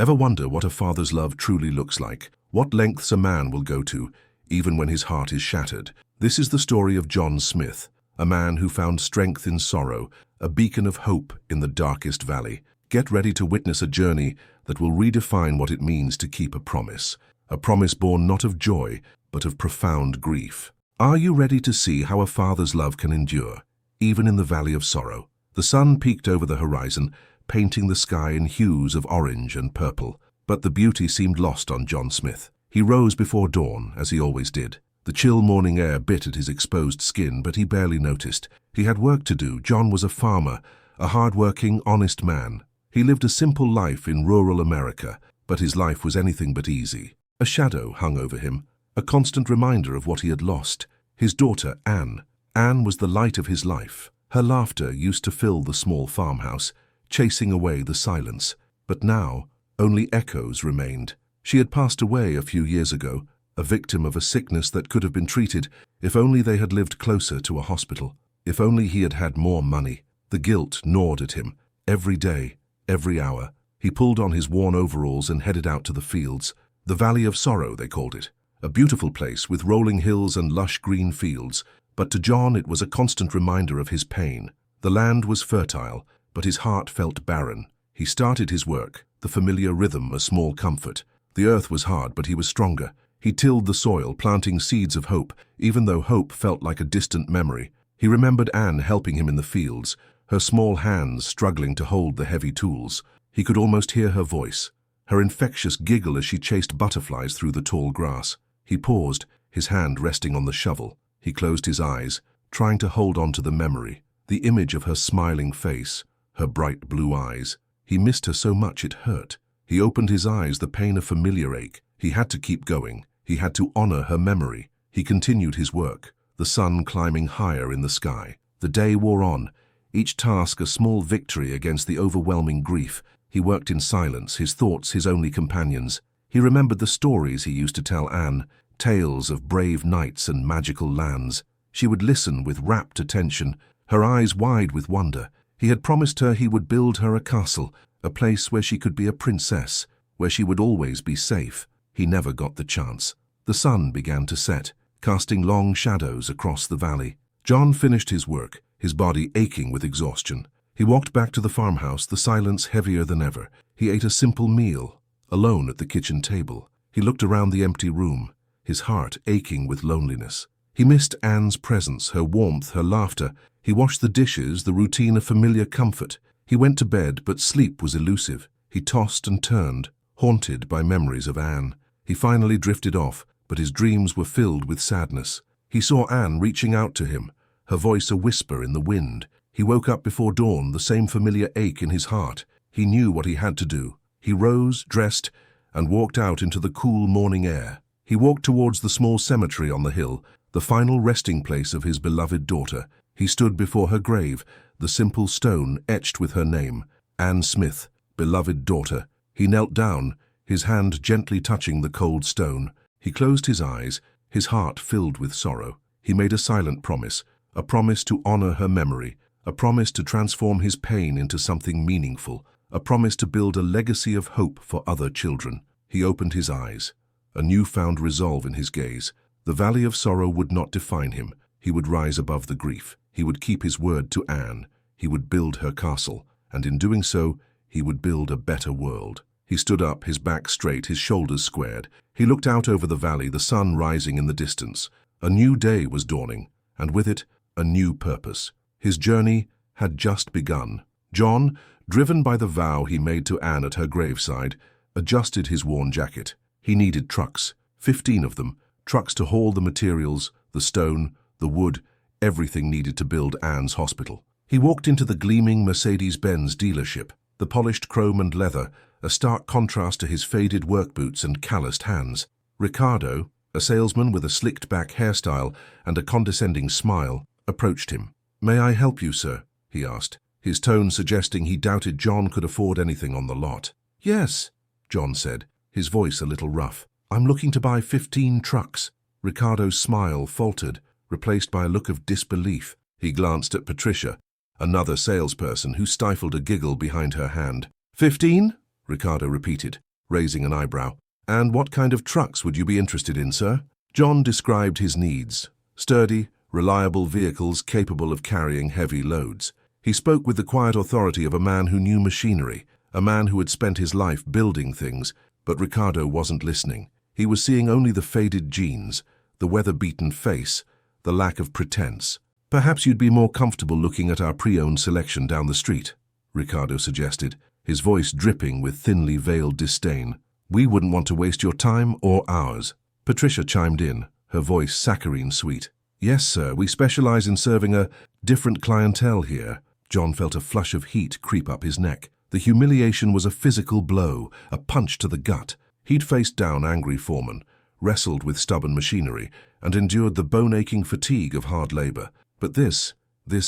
Ever wonder what a father's love truly looks like? What lengths a man will go to, even when his heart is shattered? This is the story of John Smith, a man who found strength in sorrow, a beacon of hope in the darkest valley. Get ready to witness a journey that will redefine what it means to keep a promise born not of joy, but of profound grief. Are you ready to see how a father's love can endure, even in the valley of sorrow? The sun peeked over the horizon, painting the sky in hues of orange and purple. But the beauty seemed lost on John Smith. He rose before dawn, as he always did. The chill morning air bit at his exposed skin, but he barely noticed. He had work to do. John was a farmer, a hard-working, honest man. He lived a simple life in rural America, but his life was anything but easy. A shadow hung over him, a constant reminder of what he had lost. His daughter, Anne. Anne was the light of his life. Her laughter used to fill the small farmhouse, chasing away the silence. But now, only echoes remained. She had passed away a few years ago, a victim of a sickness that could have been treated if only they had lived closer to a hospital. If only he had had more money. The guilt gnawed at him. Every day, every hour, he pulled on his worn overalls and headed out to the fields. The Valley of Sorrow, they called it. A beautiful place with rolling hills and lush green fields. But to John it was a constant reminder of his pain. The land was fertile, but his heart felt barren. He started his work, the familiar rhythm a small comfort. The earth was hard, but he was stronger. He tilled the soil, planting seeds of hope, even though hope felt like a distant memory. He remembered Anne helping him in the fields, her small hands struggling to hold the heavy tools. He could almost hear her voice, her infectious giggle as she chased butterflies through the tall grass. He paused, his hand resting on the shovel. He closed his eyes, trying to hold on to the memory, the image of her smiling face, her bright blue eyes. He missed her so much it hurt. He opened his eyes, the pain of familiar ache. He had to keep going. He had to honor her memory. He continued his work, the sun climbing higher in the sky. The day wore on, each task a small victory against the overwhelming grief. He worked in silence, his thoughts his only companions. He remembered the stories he used to tell Anne, tales of brave knights and magical lands. She would listen with rapt attention, her eyes wide with wonder. He had promised her he would build her a castle, a place where she could be a princess, where she would always be safe. He never got the chance. The sun began to set, casting long shadows across the valley. John finished his work, his body aching with exhaustion. He walked back to the farmhouse, the silence heavier than ever. He ate a simple meal, alone at the kitchen table. He looked around the empty room, his heart aching with loneliness. He missed Anne's presence, her warmth, her laughter. He washed the dishes, the routine of familiar comfort. He went to bed, but sleep was elusive. He tossed and turned, haunted by memories of Anne. He finally drifted off, but his dreams were filled with sadness. He saw Anne reaching out to him, her voice a whisper in the wind. He woke up before dawn, the same familiar ache in his heart. He knew what he had to do. He rose, dressed, and walked out into the cool morning air. He walked towards the small cemetery on the hill, the final resting place of his beloved daughter. He stood before her grave, the simple stone etched with her name, Anne Smith, beloved daughter. He knelt down, his hand gently touching the cold stone. He closed his eyes, his heart filled with sorrow. He made a silent promise, a promise to honor her memory, a promise to transform his pain into something meaningful, a promise to build a legacy of hope for other children. He opened his eyes, a newfound resolve in his gaze. The valley of sorrow would not define him. He would rise above the grief. He would keep his word to Anne. He would build her castle, and in doing so, he would build a better world. He stood up, his back straight, his shoulders squared. He looked out over the valley, the sun rising in the distance. A new day was dawning, and with it, a new purpose. His journey had just begun. John, driven by the vow he made to Anne at her graveside, adjusted his worn jacket. He needed trucks, 15 of them, trucks to haul the materials, the stone, the wood, everything needed to build Anne's hospital. He walked into the gleaming Mercedes-Benz dealership, the polished chrome and leather, a stark contrast to his faded work boots and calloused hands. Ricardo, a salesman with a slicked-back hairstyle and a condescending smile, approached him. "May I help you, sir?" he asked, his tone suggesting he doubted John could afford anything on the lot. "Yes," John said, his voice a little rough. "I'm looking to buy 15 trucks." Ricardo's smile faltered, replaced by a look of disbelief. He glanced at Patricia, another salesperson who stifled a giggle behind her hand. 15? Ricardo repeated. raising an eyebrow. "And what kind of trucks would you be interested in, sir?" John described his needs. Sturdy, reliable vehicles capable of carrying heavy loads. He spoke with the quiet authority of a man who knew machinery, a man who had spent his life building things, but Ricardo wasn't listening. He was seeing only the faded jeans, the weather-beaten face, the lack of pretense. "Perhaps you'd be more comfortable looking at our pre-owned selection down the street," Ricardo suggested, his voice dripping with thinly veiled disdain. "We wouldn't want to waste your time or ours." Patricia chimed in, her voice saccharine sweet. "Yes, sir, we specialize in serving a different clientele here." John felt a flush of heat creep up his neck. The humiliation was a physical blow, a punch to the gut. He'd faced down angry foremen, wrestled with stubborn machinery, and endured the bone-aching fatigue of hard labor. But this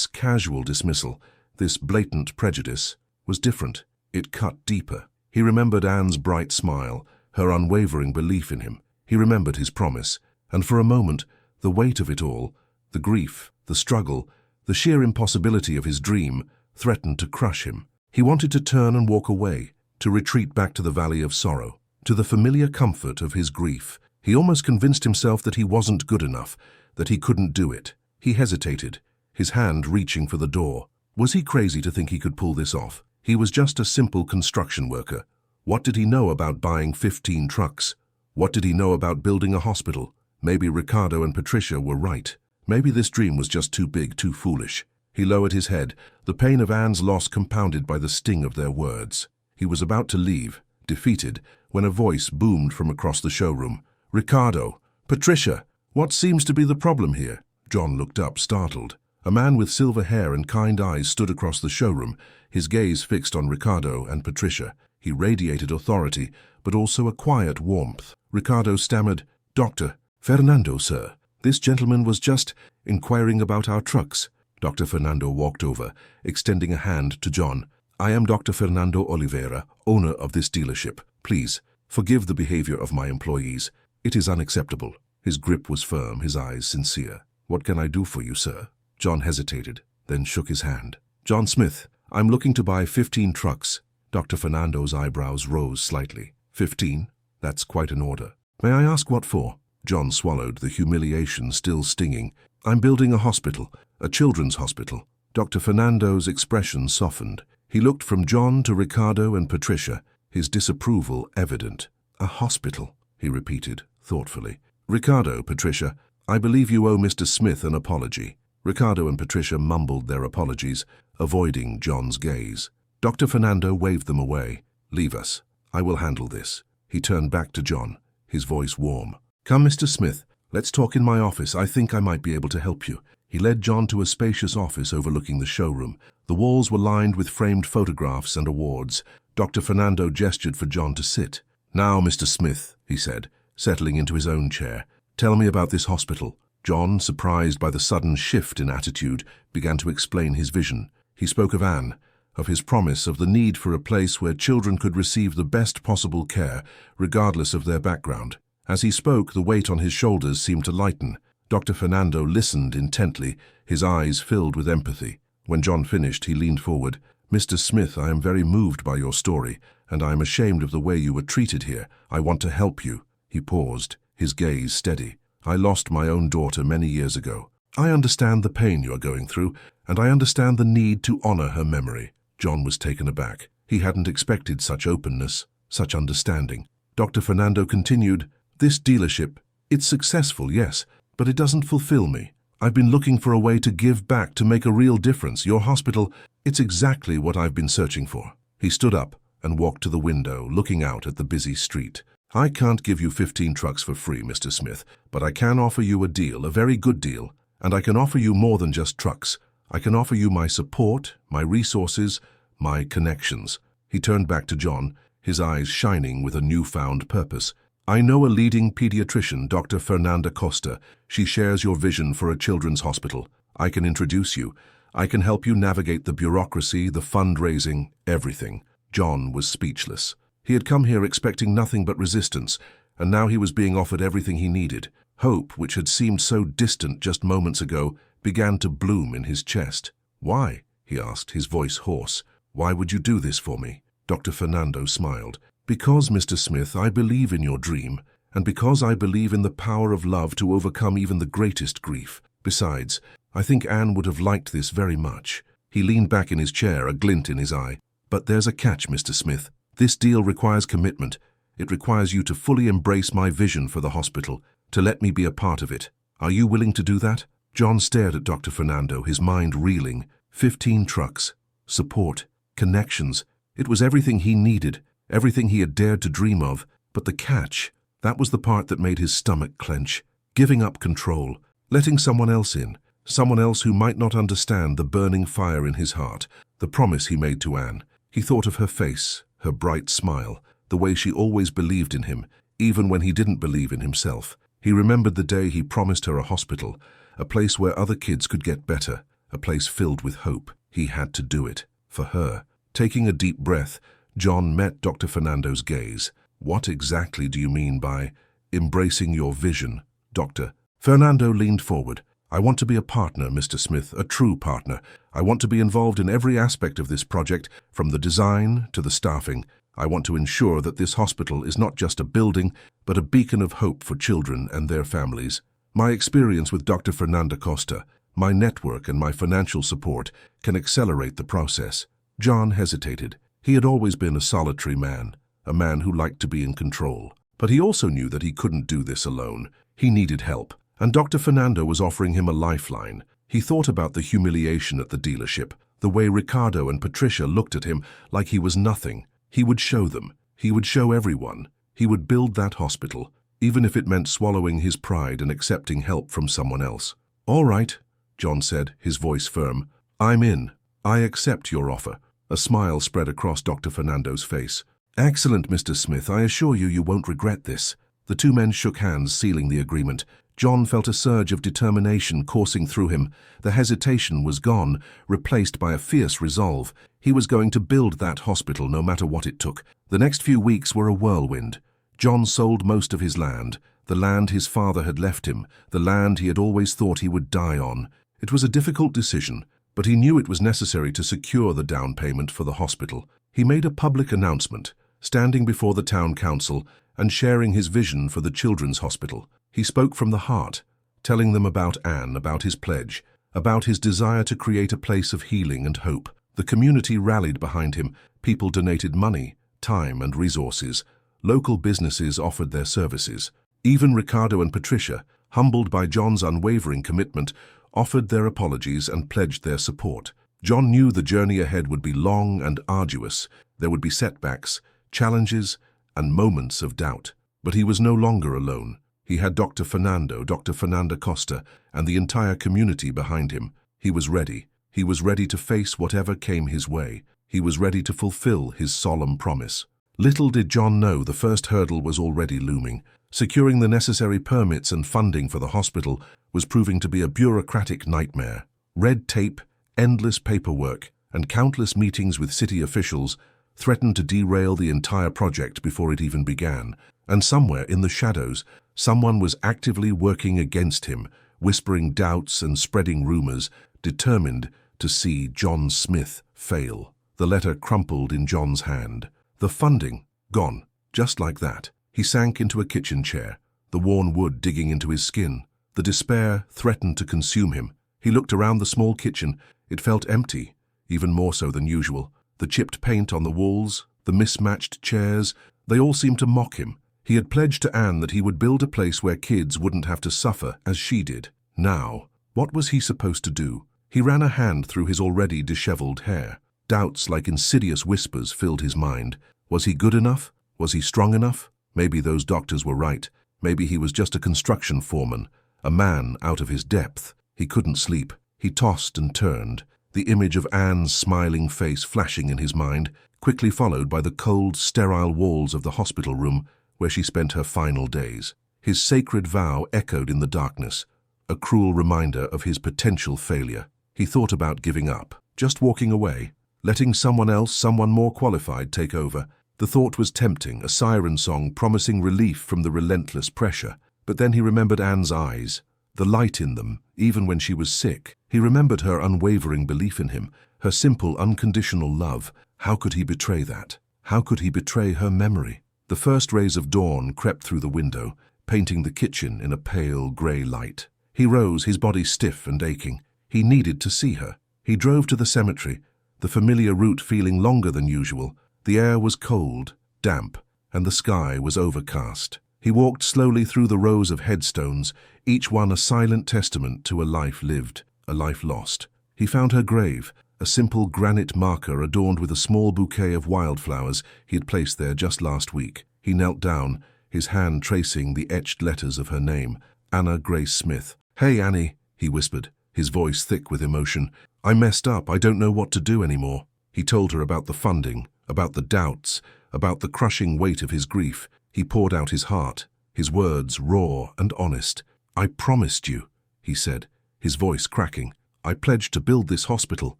casual dismissal, this blatant prejudice, was different. It cut deeper. He remembered Anne's bright smile, her unwavering belief in him. He remembered his promise, and for a moment, the weight of it all, the grief, the struggle, the sheer impossibility of his dream, threatened to crush him. He wanted to turn and walk away, to retreat back to the valley of sorrow, to the familiar comfort of his grief. He almost convinced himself that he wasn't good enough, that he couldn't do it. He hesitated, his hand reaching for the door. Was he crazy to think he could pull this off? He was just a simple construction worker. What did he know about buying 15 trucks? What did he know about building a hospital? Maybe Ricardo and Patricia were right. Maybe this dream was just too big, too foolish. He lowered his head, the pain of Anne's loss compounded by the sting of their words. He was about to leave, defeated, when a voice boomed from across the showroom. "Ricardo! Patricia! What seems to be the problem here?" John looked up, startled. A man with silver hair and kind eyes stood across the showroom, his gaze fixed on Ricardo and Patricia. He radiated authority, but also a quiet warmth. Ricardo stammered, "Dr. Fernando, sir. This gentleman was just inquiring about our trucks." Dr. Fernando walked over, extending a hand to John. "I am Dr. Fernando Oliveira, owner of this dealership. Please, forgive the behavior of my employees. It is unacceptable." His grip was firm, his eyes sincere. "What can I do for you, sir?" John hesitated, then shook his hand. "John Smith, I'm looking to buy 15 trucks." Dr. Fernando's eyebrows rose slightly. 15? That's quite an order. "May I ask what for?" John swallowed, the humiliation still stinging. "I'm building a hospital, a children's hospital." Dr. Fernando's expression softened. He looked from John to Ricardo and Patricia, his disapproval evident. "A hospital," he repeated, thoughtfully. "Ricardo, Patricia, I believe you owe Mr. Smith an apology." Ricardo and Patricia mumbled their apologies, avoiding John's gaze. Dr. Fernando waved them away. "Leave us. I will handle this." He turned back to John, his voice warm. "Come, Mr. Smith. Let's talk in my office. I think I might be able to help you." He led John to a spacious office overlooking the showroom. The walls were lined with framed photographs and awards. Dr. Fernando gestured for John to sit. "Now, Mr. Smith," he said, settling into his own chair, "tell me about this hospital." John, surprised by the sudden shift in attitude, began to explain his vision. He spoke of Anne, of his promise, of the need for a place where children could receive the best possible care, regardless of their background. As he spoke, the weight on his shoulders seemed to lighten. Dr. Fernando listened intently, his eyes filled with empathy. When John finished, he leaned forward. "Mr. Smith, I am very moved by your story, and I am ashamed of the way you were treated here. I want to help you." He paused, his gaze steady. "I lost my own daughter many years ago. I understand the pain you are going through, and I understand the need to honor her memory." John was taken aback. He hadn't expected such openness, such understanding. Dr. Fernando continued, "This dealership, it's successful, yes, but it doesn't fulfill me. I've been looking for a way to give back, to make a real difference. Your hospital, it's exactly what I've been searching for." He stood up and walked to the window, looking out at the busy street. "I can't give you 15 trucks for free, Mr. Smith, but I can offer you a deal, a very good deal, and I can offer you more than just trucks. I can offer you my support, my resources, my connections." He turned back to John, his eyes shining with a newfound purpose. "I know a leading pediatrician, Dr. Fernanda Costa. She shares your vision for a children's hospital. I can introduce you. I can help you navigate the bureaucracy, the fundraising, everything." John was speechless. He had come here expecting nothing but resistance, and now he was being offered everything he needed. Hope, which had seemed so distant just moments ago, began to bloom in his chest. "Why?" he asked, his voice hoarse. "Why would you do this for me?" Dr. Fernando smiled. Because, Mr. Smith, I believe in your dream, and because I believe in the power of love to overcome even the greatest grief. Besides, I think Anne would have liked this very much." He leaned back in his chair, a glint in his eye. "But there's a catch, Mr. Smith. This deal requires commitment. It requires you to fully embrace my vision for the hospital, to let me be a part of it. Are you willing to do that?" John stared at Dr. Fernando, his mind reeling. 15 trucks, support, connections. It was everything he needed, everything he had dared to dream of. But the catch, that was the part that made his stomach clench. Giving up control, letting someone else in, someone else who might not understand the burning fire in his heart, the promise he made to Anne. He thought of her face, her bright smile, the way she always believed in him, even when he didn't believe in himself. He remembered the day he promised her a hospital, a place where other kids could get better, a place filled with hope. He had to do it, for her. Taking a deep breath, John met Dr. Fernando's gaze. "What exactly do you mean by embracing your vision, Doctor?" Fernando leaned forward. "I want to be a partner, Mr. Smith, a true partner. I want to be involved in every aspect of this project, from the design to the staffing. I want to ensure that this hospital is not just a building, but a beacon of hope for children and their families. My experience with Dr. Fernando Costa, my network and my financial support can accelerate the process." John hesitated. He had always been a solitary man, a man who liked to be in control. But he also knew that he couldn't do this alone. He needed help, and Dr. Fernando was offering him a lifeline. He thought about the humiliation at the dealership, the way Ricardo and Patricia looked at him like he was nothing. He would show them. He would show everyone. He would build that hospital, even if it meant swallowing his pride and accepting help from someone else. "All right," John said, his voice firm. "I'm in. I accept your offer." A smile spread across Dr. Fernando's face. "Excellent, Mr. Smith. I assure you, you won't regret this." The two men shook hands, sealing the agreement. John felt a surge of determination coursing through him. The hesitation was gone, replaced by a fierce resolve. He was going to build that hospital no matter what it took. The next few weeks were a whirlwind. John sold most of his land, the land his father had left him, the land he had always thought he would die on. It was a difficult decision, but he knew it was necessary to secure the down payment for the hospital. He made a public announcement, standing before the town council and sharing his vision for the children's hospital. He spoke from the heart, telling them about Anne, about his pledge, about his desire to create a place of healing and hope. The community rallied behind him. People donated money, time, and resources. Local businesses offered their services. Even Ricardo and Patricia, humbled by John's unwavering commitment, offered their apologies and pledged their support. John knew the journey ahead would be long and arduous. There would be setbacks, challenges, and moments of doubt. But he was no longer alone. He had Dr. Fernando Costa, and the entire community behind him. He was ready. He was ready to face whatever came his way. He was ready to fulfill his solemn promise. Little did John know the first hurdle was already looming. Securing the necessary permits and funding for the hospital was proving to be a bureaucratic nightmare. Red tape, endless paperwork, and countless meetings with city officials threatened to derail the entire project before it even began. And somewhere in the shadows, someone was actively working against him, whispering doubts and spreading rumors, determined to see John Smith fail. The letter crumpled in John's hand. The funding, gone, just like that. He sank into a kitchen chair, the worn wood digging into his skin. The despair threatened to consume him. He looked around the small kitchen. It felt empty, even more so than usual. The chipped paint on the walls, the mismatched chairs, they all seemed to mock him. He had pledged to Anne that he would build a place where kids wouldn't have to suffer as she did. Now, what was he supposed to do? He ran a hand through his already disheveled hair. Doubts like insidious whispers filled his mind. Was he good enough? Was he strong enough? Maybe those doctors were right. Maybe he was just a construction foreman, a man out of his depth. He couldn't sleep. He tossed and turned, the image of Anne's smiling face flashing in his mind, quickly followed by the cold, sterile walls of the hospital room where she spent her final days. His sacred vow echoed in the darkness, a cruel reminder of his potential failure. He thought about giving up, just walking away, letting someone else, someone more qualified, take over. The thought was tempting, a siren song promising relief from the relentless pressure. But then he remembered Anne's eyes, the light in them, even when she was sick. He remembered her unwavering belief in him, her simple, unconditional love. How could he betray that? How could he betray her memory? The first rays of dawn crept through the window, painting the kitchen in a pale grey light. He rose, his body stiff and aching. He needed to see her. He drove to the cemetery, the familiar route feeling longer than usual. The air was cold, damp, and the sky was overcast. He walked slowly through the rows of headstones, each one a silent testament to a life lived, a life lost. He found her grave, a simple granite marker adorned with a small bouquet of wildflowers he had placed there just last week. He knelt down, his hand tracing the etched letters of her name, Anna Grace Smith. "Hey, Annie," he whispered, his voice thick with emotion. "I messed up. I don't know what to do anymore." He told her about the funding, about the doubts, about the crushing weight of his grief. He poured out his heart, his words raw and honest. "I promised you," he said, his voice cracking. "I pledged to build this hospital,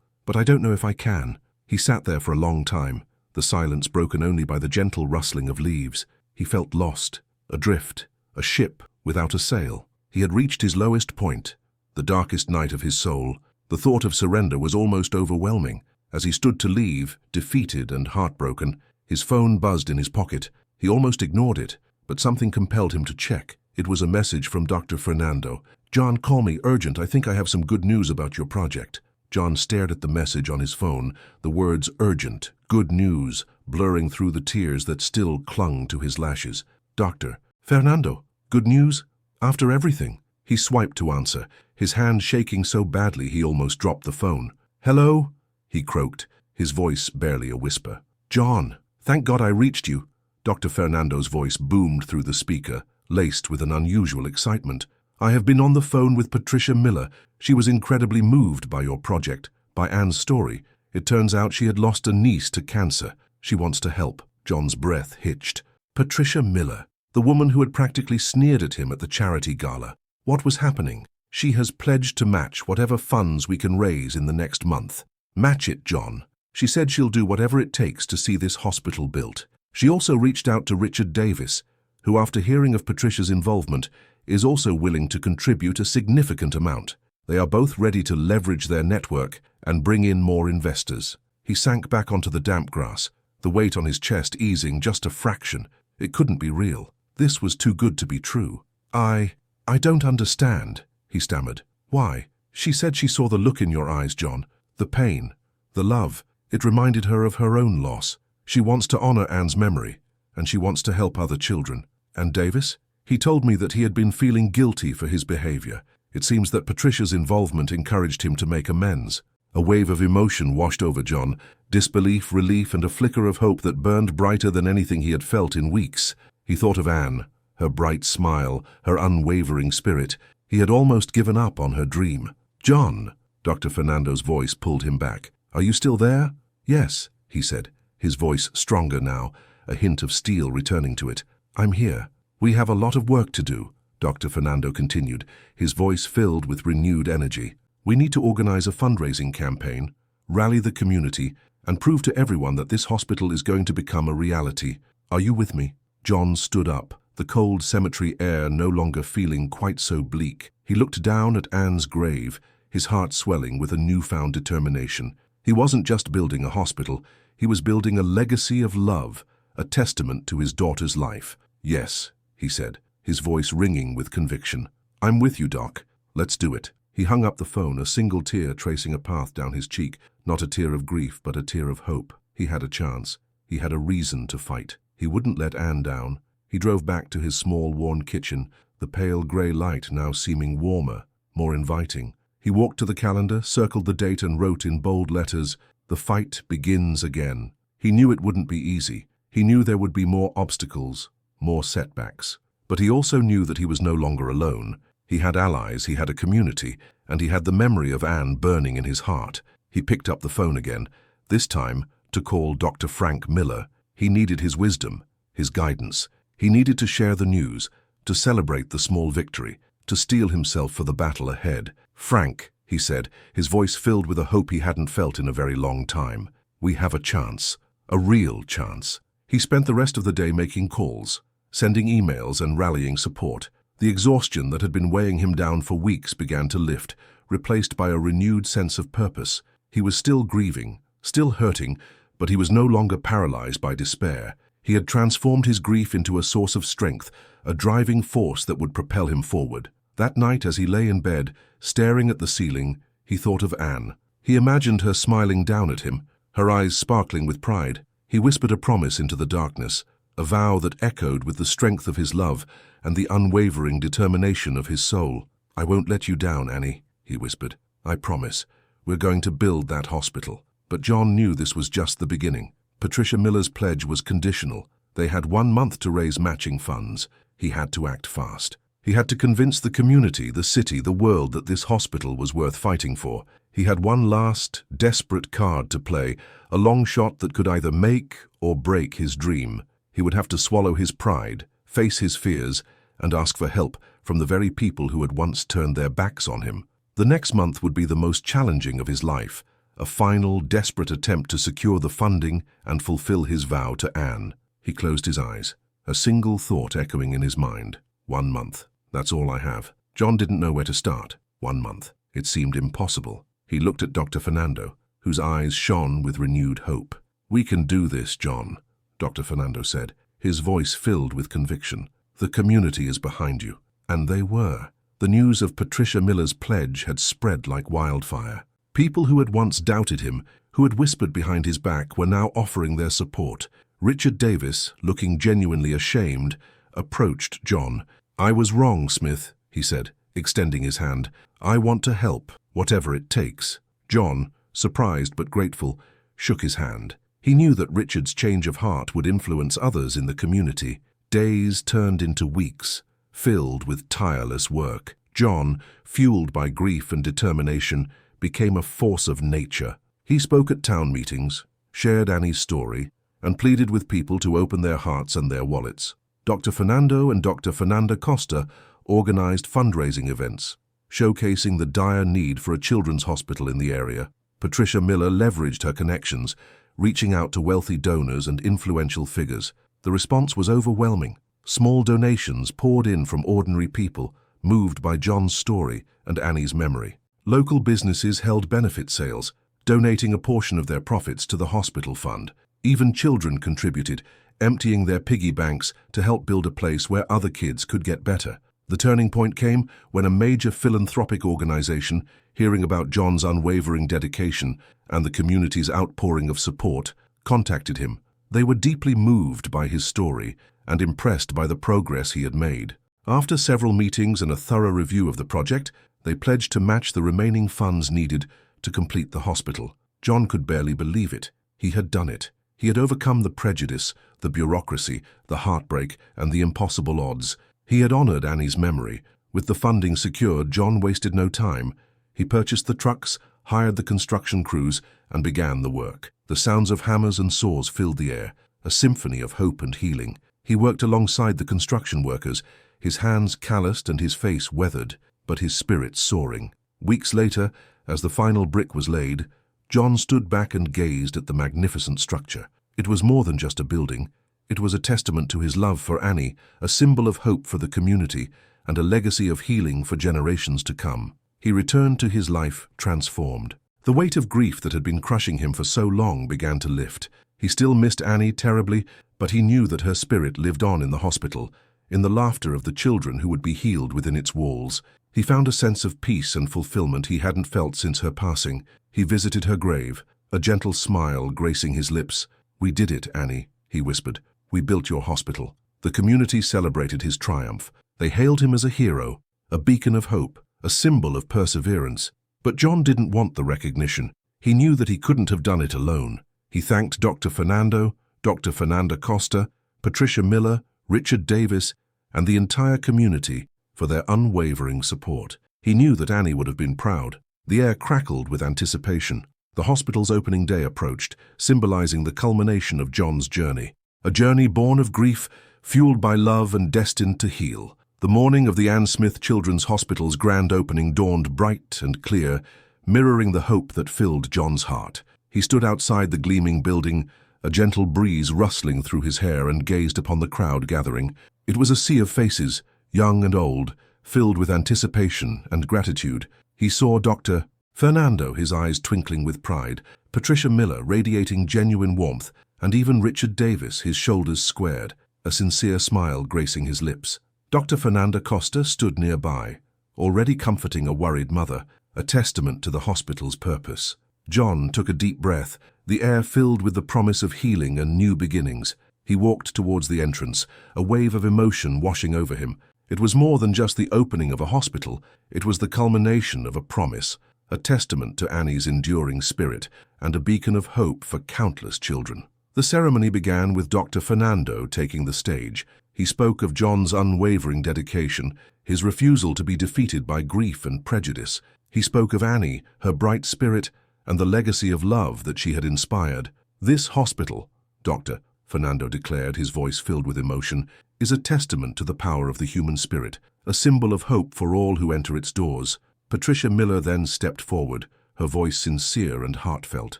but I don't know if I can." He sat there for a long time, the silence broken only by the gentle rustling of leaves. He felt lost, adrift, a ship without a sail. He had reached his lowest point, the darkest night of his soul. The thought of surrender was almost overwhelming. As he stood to leave, defeated and heartbroken, his phone buzzed in his pocket. He almost ignored it, but something compelled him to check. It was a message from Dr. Fernando. "John, call me, urgent. I think I have some good news about your project." John stared at the message on his phone, the words urgent, good news, blurring through the tears that still clung to his lashes. "Dr. Fernando, good news? After everything?" He swiped to answer, his hand shaking so badly he almost dropped the phone. "Hello?" he croaked, his voice barely a whisper. "John, thank God I reached you." Dr. Fernando's voice boomed through the speaker, laced with an unusual excitement. "I have been on the phone with Patricia Miller. She was incredibly moved by your project, by Anne's story. It turns out she had lost a niece to cancer. She wants to help." John's breath hitched. Patricia Miller, the woman who had practically sneered at him at the charity gala. What was happening? "She has pledged to match whatever funds we can raise in the next month." "Match it, John." "She said she'll do whatever it takes to see this hospital built." She also reached out to Richard Davis, who, after hearing of Patricia's involvement, is also willing to contribute a significant amount. They are both ready to leverage their network and bring in more investors. He sank back onto the damp grass, the weight on his chest easing just a fraction. It couldn't be real. This was too good to be true. I don't understand," he stammered. "Why?" "She said she saw the look in your eyes, John. The pain, the love. It reminded her of her own loss. She wants to honor Anne's memory, and she wants to help other children." "And Davis?" "He told me that he had been feeling guilty for his behavior. It seems that Patricia's involvement encouraged him to make amends." A wave of emotion washed over John, disbelief, relief, and a flicker of hope that burned brighter than anything he had felt in weeks. He thought of Anne, her bright smile, her unwavering spirit. He had almost given up on her dream. "John," Dr. Fernando's voice pulled him back. "Are you still there?" "Yes," he said, his voice stronger now, a hint of steel returning to it. "I'm here. We have a lot of work to do," Dr. Fernando continued, his voice filled with renewed energy. "We need to organize a fundraising campaign, rally the community, and prove to everyone that this hospital is going to become a reality. Are you with me?" John stood up, the cold cemetery air no longer feeling quite so bleak. He looked down at Anne's grave, his heart swelling with a newfound determination. He wasn't just building a hospital, he was building a legacy of love, a testament to his daughter's life. "Yes," he said, his voice ringing with conviction. "I'm with you, Doc. Let's do it." He hung up the phone, a single tear tracing a path down his cheek, not a tear of grief, but a tear of hope. He had a chance. He had a reason to fight. He wouldn't let Anne down. He drove back to his small, worn kitchen, the pale grey light now seeming warmer, more inviting. He walked to the calendar, circled the date, and wrote in bold letters, "The fight begins again." He knew it wouldn't be easy. He knew there would be more obstacles, more setbacks. But he also knew that he was no longer alone. He had allies, he had a community, and he had the memory of Anne burning in his heart. He picked up the phone again, this time to call Dr. Frank Miller. He needed his wisdom, his guidance. He needed to share the news, to celebrate the small victory, to steel himself for the battle ahead. "Frank," he said, his voice filled with a hope he hadn't felt in a very long time. "We have a chance, a real chance." He spent the rest of the day making calls, sending emails and rallying support. The exhaustion that had been weighing him down for weeks began to lift, replaced by a renewed sense of purpose. He was still grieving, still hurting, But he was no longer paralyzed by despair. He had transformed his grief into a source of strength, a driving force that would propel him forward. That night, as he lay in bed, staring at the ceiling, he thought of Anne. He imagined her smiling down at him, her eyes sparkling with pride. He whispered a promise into the darkness, a vow that echoed with the strength of his love and the unwavering determination of his soul. "I won't let you down, Annie," he whispered. "I promise. We're going to build that hospital." But John knew this was just the beginning. Patricia Miller's pledge was conditional. They had 1 month to raise matching funds. He had to act fast. He had to convince the community, the city, the world that this hospital was worth fighting for. He had one last, desperate card to play, a long shot that could either make or break his dream. He would have to swallow his pride, face his fears, and ask for help from the very people who had once turned their backs on him. The next month would be the most challenging of his life, a final, desperate attempt to secure the funding and fulfill his vow to Anne. He closed his eyes, a single thought echoing in his mind. 1 month. That's all I have. John didn't know where to start. 1 month. It seemed impossible. He looked at Dr. Fernando, whose eyes shone with renewed hope. "We can do this, John," Dr. Fernando said, his voice filled with conviction. "The community is behind you." And they were. The news of Patricia Miller's pledge had spread like wildfire. People who had once doubted him, who had whispered behind his back, were now offering their support. Richard Davis, looking genuinely ashamed, approached John. "I was wrong, Smith," he said, extending his hand. "I want to help, whatever it takes." John, surprised but grateful, shook his hand. He knew that Richard's change of heart would influence others in the community. Days turned into weeks, filled with tireless work. John, fueled by grief and determination, became a force of nature. He spoke at town meetings, shared Annie's story, and pleaded with people to open their hearts and their wallets. Dr. Fernando and Dr. Fernanda Costa organized fundraising events, showcasing the dire need for a children's hospital in the area. Patricia Miller leveraged her connections, reaching out to wealthy donors and influential figures. The response was overwhelming. Small donations poured in from ordinary people, moved by John's story and Annie's memory. Local businesses held benefit sales, donating a portion of their profits to the hospital fund. Even children contributed, emptying their piggy banks to help build a place where other kids could get better. The turning point came when a major philanthropic organization, hearing about John's unwavering dedication and the community's outpouring of support, contacted him. They were deeply moved by his story and impressed by the progress he had made. After several meetings and a thorough review of the project, they pledged to match the remaining funds needed to complete the hospital. John could barely believe it. He had done it. He had overcome the prejudice, the bureaucracy, the heartbreak, and the impossible odds. He had honored Annie's memory. With the funding secured, John wasted no time. He purchased the trucks, hired the construction crews, and began the work. The sounds of hammers and saws filled the air, a symphony of hope and healing. He worked alongside the construction workers, his hands calloused and his face weathered, but his spirit soaring. Weeks later, as the final brick was laid, John stood back and gazed at the magnificent structure. It was more than just a building. It was a testament to his love for Annie, a symbol of hope for the community, and a legacy of healing for generations to come. He returned to his life transformed. The weight of grief that had been crushing him for so long began to lift. He still missed Annie terribly, but he knew that her spirit lived on in the hospital, in the laughter of the children who would be healed within its walls. He found a sense of peace and fulfillment he hadn't felt since her passing. He visited her grave, a gentle smile gracing his lips. "We did it, Annie," he whispered. "We built your hospital." The community celebrated his triumph. They hailed him as a hero, a beacon of hope, a symbol of perseverance. But John didn't want the recognition. He knew that he couldn't have done it alone. He thanked Dr. Fernando, Dr. Fernanda Costa, Patricia Miller, Richard Davis, and the entire community for their unwavering support. He knew that Annie would have been proud. The air crackled with anticipation. The hospital's opening day approached, symbolizing the culmination of John's journey. A journey born of grief, fueled by love and destined to heal. The morning of the Ann Smith Children's Hospital's grand opening dawned bright and clear, mirroring the hope that filled John's heart. He stood outside the gleaming building, a gentle breeze rustling through his hair, and gazed upon the crowd gathering. It was a sea of faces, young and old, filled with anticipation and gratitude. He saw Dr. Fernando, his eyes twinkling with pride, Patricia Miller, radiating genuine warmth, and even Richard Davis, his shoulders squared, a sincere smile gracing his lips. Dr. Fernanda Costa stood nearby, already comforting a worried mother, a testament to the hospital's purpose. John took a deep breath, the air filled with the promise of healing and new beginnings. He walked towards the entrance, a wave of emotion washing over him. It was more than just the opening of a hospital, it was the culmination of a promise, a testament to Annie's enduring spirit, and a beacon of hope for countless children. The ceremony began with Dr. Fernando taking the stage. He spoke of John's unwavering dedication, his refusal to be defeated by grief and prejudice. He spoke of Annie, her bright spirit, and the legacy of love that she had inspired. This hospital, Dr. Fernando declared, his voice filled with emotion, is a testament to the power of the human spirit, a symbol of hope for all who enter its doors. Patricia Miller then stepped forward, her voice sincere and heartfelt.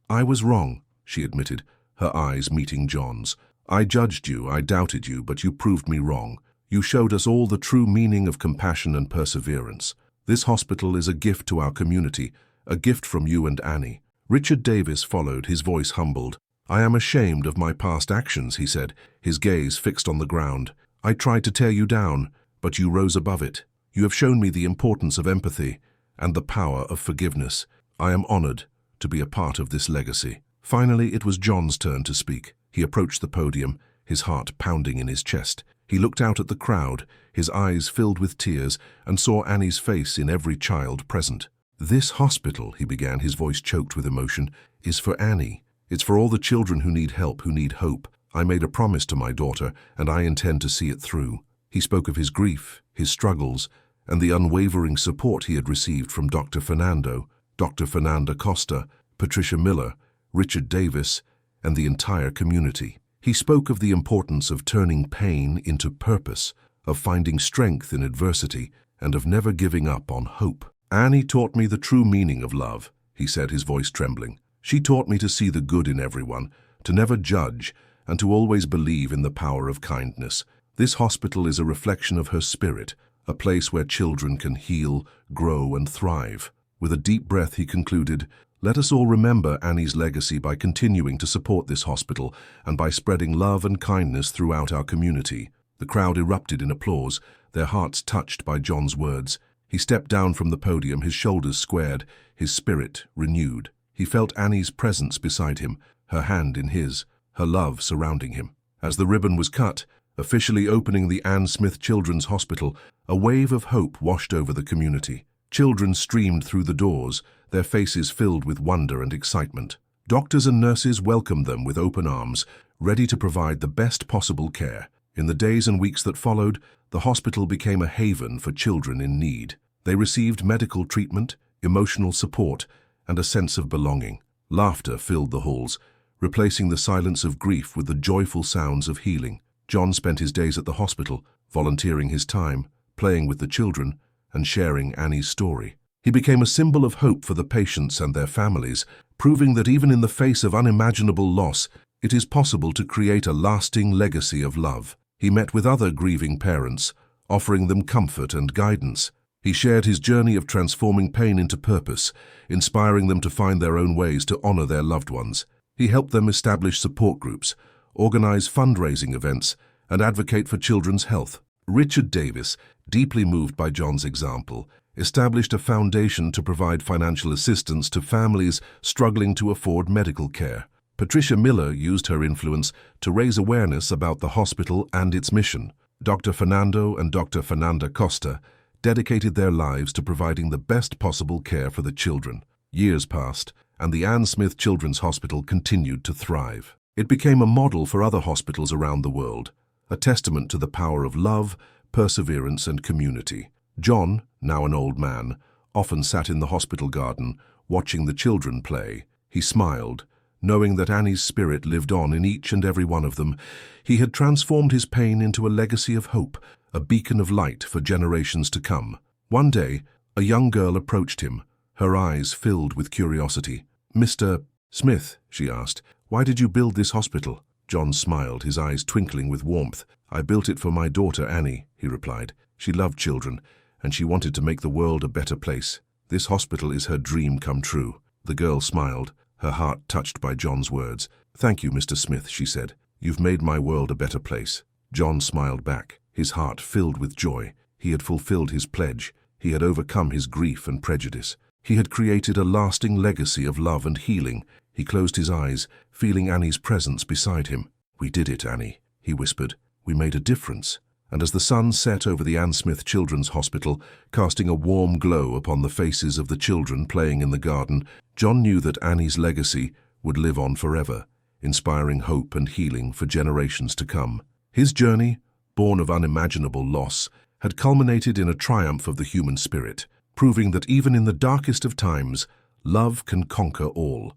"I was wrong," she admitted, her eyes meeting John's. "I judged you, I doubted you, but you proved me wrong. You showed us all the true meaning of compassion and perseverance. This hospital is a gift to our community, a gift from you and Annie." Richard Davis followed, his voice humbled. "I am ashamed of my past actions," he said, his gaze fixed on the ground. "I tried to tear you down, but you rose above it. You have shown me the importance of empathy and the power of forgiveness. I am honored to be a part of this legacy." Finally, it was John's turn to speak. He approached the podium, his heart pounding in his chest. He looked out at the crowd, his eyes filled with tears, and saw Annie's face in every child present. "This hospital," he began, his voice choked with emotion, "is for Annie. It's for all the children who need help, who need hope. I made a promise to my daughter, and I intend to see it through." He spoke of his grief, his struggles, and the unwavering support he had received from Dr. Fernando, Dr. Fernanda Costa, Patricia Miller, Richard Davis, and the entire community. He spoke of the importance of turning pain into purpose, of finding strength in adversity, and of never giving up on hope. "Annie taught me the true meaning of love," he said, his voice trembling. "She taught me to see the good in everyone, to never judge, and to always believe in the power of kindness. This hospital is a reflection of her spirit, a place where children can heal, grow, and thrive." With a deep breath, he concluded, "Let us all remember Annie's legacy by continuing to support this hospital and by spreading love and kindness throughout our community." The crowd erupted in applause, their hearts touched by John's words. He stepped down from the podium, his shoulders squared, his spirit renewed. He felt Annie's presence beside him, her hand in his, her love surrounding him. As the ribbon was cut, officially opening the Ann Smith Children's Hospital, a wave of hope washed over the community. Children streamed through the doors, their faces filled with wonder and excitement. Doctors and nurses welcomed them with open arms, ready to provide the best possible care. In the days and weeks that followed, the hospital became a haven for children in need. They received medical treatment, emotional support, and a sense of belonging. Laughter filled the halls, replacing the silence of grief with the joyful sounds of healing. John spent his days at the hospital, volunteering his time, playing with the children, and sharing Annie's story. He became a symbol of hope for the patients and their families, proving that even in the face of unimaginable loss, it is possible to create a lasting legacy of love. He met with other grieving parents, offering them comfort and guidance. He shared his journey of transforming pain into purpose, inspiring them to find their own ways to honor their loved ones. He helped them establish support groups, organize fundraising events, and advocate for children's health. Richard Davis, deeply moved by John's example, established a foundation to provide financial assistance to families struggling to afford medical care. Patricia Miller used her influence to raise awareness about the hospital and its mission. Dr. Fernando and Dr. Fernanda Costa dedicated their lives to providing the best possible care for the children. Years passed, and the Ann Smith Children's Hospital continued to thrive. It became a model for other hospitals around the world, a testament to the power of love, perseverance, and community. John, now an old man, often sat in the hospital garden, watching the children play. He smiled, knowing that Annie's spirit lived on in each and every one of them. He had transformed his pain into a legacy of hope, a beacon of light for generations to come. One day, a young girl approached him, her eyes filled with curiosity. "Mr. Smith," she asked, "why did you build this hospital?" John smiled, his eyes twinkling with warmth. "I built it for my daughter, Annie," he replied. "She loved children, and she wanted to make the world a better place." This hospital is her dream come true." The girl smiled, her heart touched by John's words. "Thank you, Mr. Smith," she said. "You've made my world a better place." John smiled back, his heart filled with joy. He had fulfilled his pledge. He had overcome his grief and prejudice. He had created a lasting legacy of love and healing. He closed his eyes, feeling Annie's presence beside him. "We did it, Annie," he whispered. "We made a difference." And as the sun set over the Ann Smith Children's Hospital, casting a warm glow upon the faces of the children playing in the garden, John knew that Annie's legacy would live on forever, inspiring hope and healing for generations to come. His journey, born of unimaginable loss, had culminated in a triumph of the human spirit, proving that even in the darkest of times, love can conquer all.